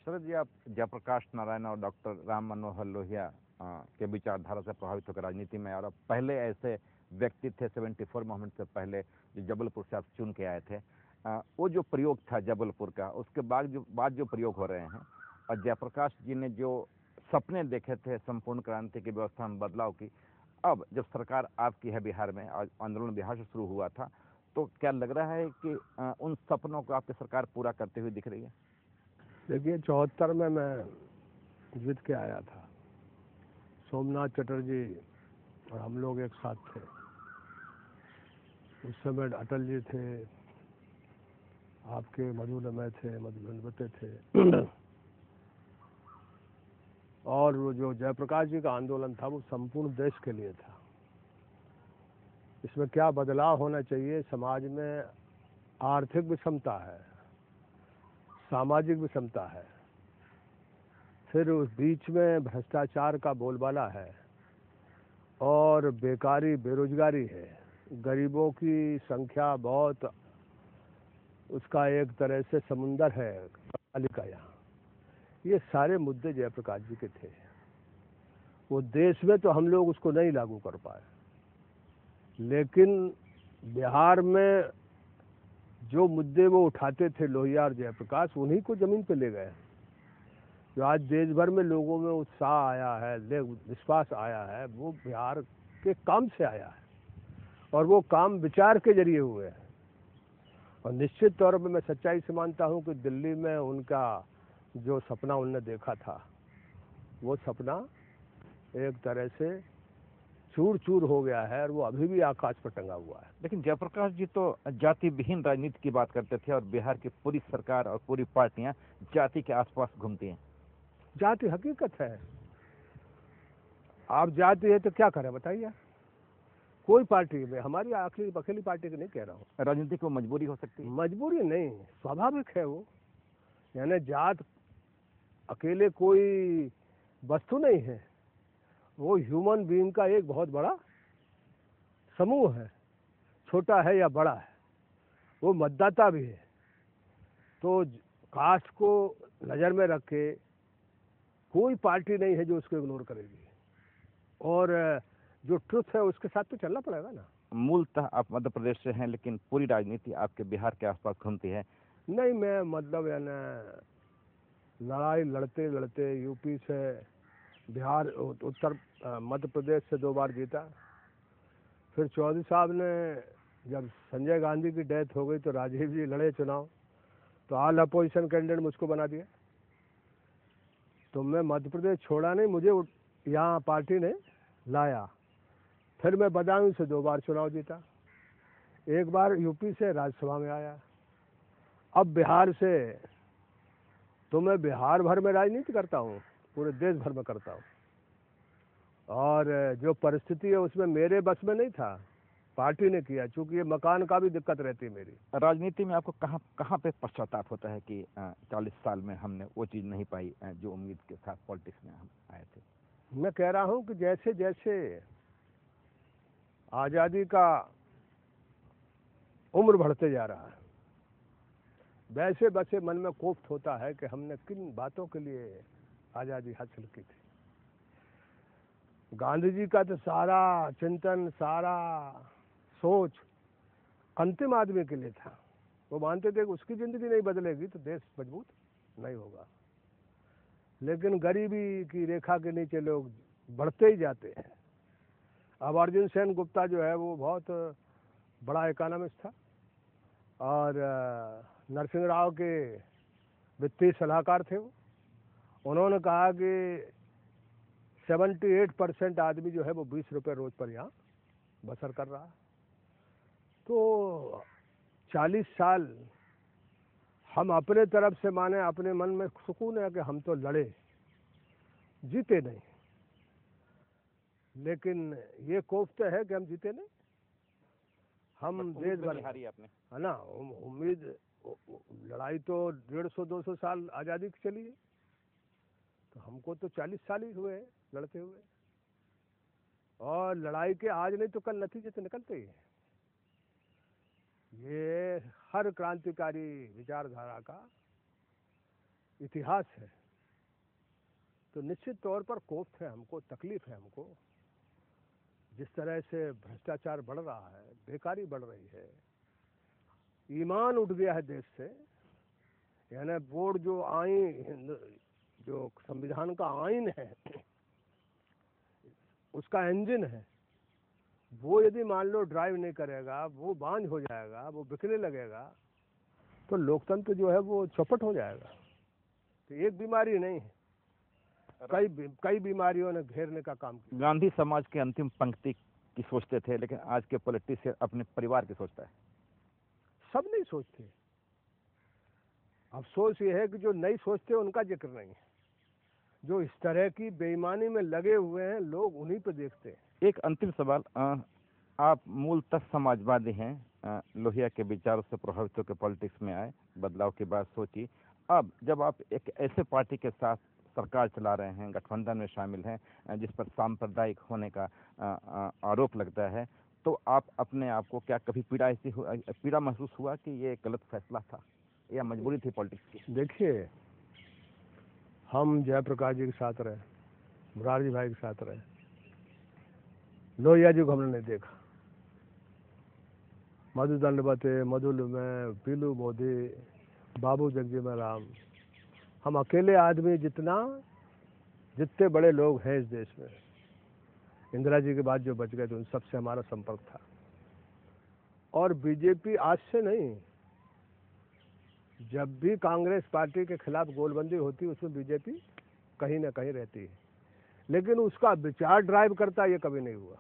शरद जी, आप जयप्रकाश नारायण और डॉक्टर राम मनोहर लोहिया के विचारधारा से प्रभावित होकर राजनीति में, और पहले ऐसे व्यक्ति थे 74 मूवमेंट से पहले जो जबलपुर से आप चुन के आए थे। वो जो प्रयोग था जबलपुर का, उसके बाद जो प्रयोग हो रहे हैं, और जयप्रकाश जी ने जो सपने देखे थे संपूर्ण क्रांति की व्यवस्था में बदलाव की, अब जब सरकार आपकी है बिहार में, और आंदोलन बिहार से शुरू हुआ था, तो क्या लग रहा है कि उन सपनों को आपकी सरकार पूरा करते हुए दिख रही है? देखिए, 74 में मैं जीत के आया था। सोमनाथ चटर्जी और हम लोग एक साथ थे। उस समय अटल जी थे, आपके मधुनमय थे, मधुबनवते थे और वो जो जयप्रकाश जी का आंदोलन था वो संपूर्ण देश के लिए था। इसमें क्या बदलाव होना चाहिए? समाज में आर्थिक विषमता है, सामाजिक विषमता है, फिर उस बीच में भ्रष्टाचार का बोलबाला है और बेकारी बेरोजगारी है, गरीबों की संख्या बहुत, उसका एक तरह से समुंदर है का यहाँ। ये सारे मुद्दे जयप्रकाश जी के थे। वो देश में तो हम लोग उसको नहीं लागू कर पाए, लेकिन बिहार में जो मुद्दे वो उठाते थे लोहिया और जयप्रकाश, उन्हीं को जमीन पे ले गए। जो आज देश भर में लोगों में उत्साह आया है, विश्वास आया है, वो बिहार के काम से आया है, और वो काम विचार के जरिए हुए हैं। और निश्चित तौर पर मैं सच्चाई से मानता हूँ कि दिल्ली में उनका जो सपना उनने देखा था, वो सपना एक तरह से चूर चूर हो गया है, और वो अभी भी आकाश पर टंगा हुआ है। लेकिन जयप्रकाश जी तो जाति विहीन राजनीति की बात करते थे, और बिहार की पूरी सरकार और पूरी पार्टियां जाति के आसपास घूमती हैं। जाति हकीकत है। आप जाति है तो क्या करें बताइए? कोई पार्टी में, हमारी अकेली पार्टी की नहीं कह रहा हूँ। राजनीति को मजबूरी हो सकती है? मजबूरी नहीं, स्वाभाविक है वो। यानी जात अकेले कोई वस्तु नहीं है, वो ह्यूमन बीइंग का एक बहुत बड़ा समूह है, छोटा है या बड़ा है। वो मतदाता भी है। तो कास्ट को नज़र में रख के कोई पार्टी नहीं है जो उसको इग्नोर करेगी, और जो ट्रुथ है उसके साथ तो चलना पड़ेगा ना। मूलतः आप मध्य प्रदेश से हैं, लेकिन पूरी राजनीति आपके बिहार के आसपास घूमती है। नहीं, मैं मतलब यानी लड़ाई लड़ते लड़ते यूपी से बिहार, उत्तर मध्य प्रदेश से 2 बार जीता। फिर चौधरी साहब ने, जब संजय गांधी की डेथ हो गई तो राजीव जी लड़े चुनाव, तो ऑल अपोजिशन कैंडिडेट मुझको बना दिया। तो मैं मध्य प्रदेश छोड़ा नहीं, मुझे यहाँ पार्टी ने लाया। फिर मैं बदायूं से 2 बार चुनाव जीता, 1 बार यूपी से राज्यसभा में आया। अब बिहार से, तो मैं बिहार भर में राजनीति करता हूँ, पूरे देश भर में करता हूँ। और जो परिस्थिति है उसमें मेरे बस में नहीं था, पार्टी ने किया, चूंकि ये मकान का भी दिक्कत रहती है मेरी। राजनीति में आपको कहाँ पे पश्चाताप होता है कि 40 साल में हमने वो चीज़ नहीं पाई जो उम्मीद के साथ पॉलिटिक्स में हम आए थे? मैं कह रहा हूँ कि जैसे जैसे आज़ादी का उम्र बढ़ते जा रहा है, वैसे वैसे मन में कोफ्त होता है कि हमने किन बातों के लिए आज़ादी हासिल की थी। गांधी जी का तो सारा चिंतन, सारा सोच अंतिम आदमी के लिए था। वो मानते थे कि उसकी ज़िंदगी नहीं बदलेगी तो देश मजबूत नहीं होगा। लेकिन गरीबी की रेखा के नीचे लोग बढ़ते ही जाते हैं। अब अर्जुन सेन गुप्ता जो है वो बहुत बड़ा इकोनॉमिस्ट था, और नरसिंह राव के वित्तीय सलाहकार थे वो। उन्होंने कहा कि 78% आदमी जो है वो 20 रुपये रोज पर यहाँ बसर कर रहा है। तो 40 साल हम अपने तरफ से, माने अपने मन में सुकून है कि हम तो लड़े, जीते नहीं, लेकिन ये कोफ्त है कि हम जीते नहीं। हम देश भर हारी आपने, है ना। उम्मीद, लड़ाई तो 150-200 साल आज़ादी की चली है, तो हमको तो 40 साल ही हुए लड़ते हुए। और लड़ाई के आज नहीं तो कल नतीजे तो निकलते ही हैं। ये हर क्रांतिकारी विचारधारा का इतिहास है, तो निश्चित तौर पर कोफ्त है हमको, तकलीफ है हमको। जिस तरह से भ्रष्टाचार बढ़ रहा है, बेकारी बढ़ रही है, ईमान उठ गया है देश से। यानी बोर्ड जो आइन, जो संविधान का आइन है, उसका इंजन है, वो यदि मान लो ड्राइव नहीं करेगा, वो बांझ हो जाएगा, वो बिकने लगेगा, तो लोकतंत्र जो है वो चौपट हो जाएगा। तो एक बीमारी नहीं है, कई बीमारियों ने घेरने का काम किया। गांधी समाज के अंतिम पंक्ति की सोचते थे, लेकिन आज के पॉलिटिशियन अपने परिवार की सोचता है। सब नहीं सोचते। अफसोस ये है कि जो नहीं सोचते उनका जिक्र नहीं है। जो इस तरह की बेईमानी में लगे हुए हैं, लोग उन्हीं पे देखते हैं। एक अंतिम सवाल, आप मूलतः समाजवादी हैं, लोहिया के विचारों से प्रभावित होकर पॉलिटिक्स में आए, बदलाव की बात सोची। अब जब आप एक ऐसे पार्टी के साथ सरकार चला रहे हैं, गठबंधन में शामिल हैं, जिस पर सांप्रदायिक होने का आरोप लगता है, तो आप अपने आप को क्या कभी पीड़ा महसूस हुआ कि ये गलत फैसला था या मजबूरी थी पॉलिटिक्स की? देखिए, हम जयप्रकाश जी के साथ रहे, मुरारजी भाई के साथ रहे, लोहिया जी को हमने नहीं देखा। मधु दंडवते, मधुल में, पीलू मोदी, बाबू जगजीवन राम, हम अकेले आदमी जितने बड़े लोग हैं इस देश में, इंदिरा जी के बाद जो बच गए थे, उन सबसे हमारा संपर्क था। और बीजेपी आज से नहीं, जब भी कांग्रेस पार्टी के खिलाफ गोलबंदी होती है, उसमें बीजेपी कहीं ना कहीं रहती है, लेकिन उसका विचार ड्राइव करता ये कभी नहीं हुआ।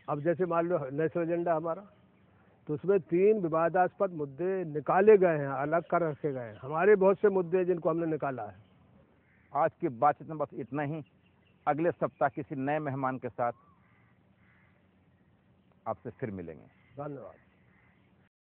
अब जैसे मान लो नेशनल एजेंडा हमारा, तो उसमें 3 विवादास्पद मुद्दे निकाले गए हैं, अलग कर रखे गए हैं। हमारे बहुत से मुद्दे जिनको हमने निकाला है। आज की बातचीत में बस इतना ही। अगले सप्ताह किसी नए मेहमान के साथ आपसे फिर मिलेंगे। धन्यवाद।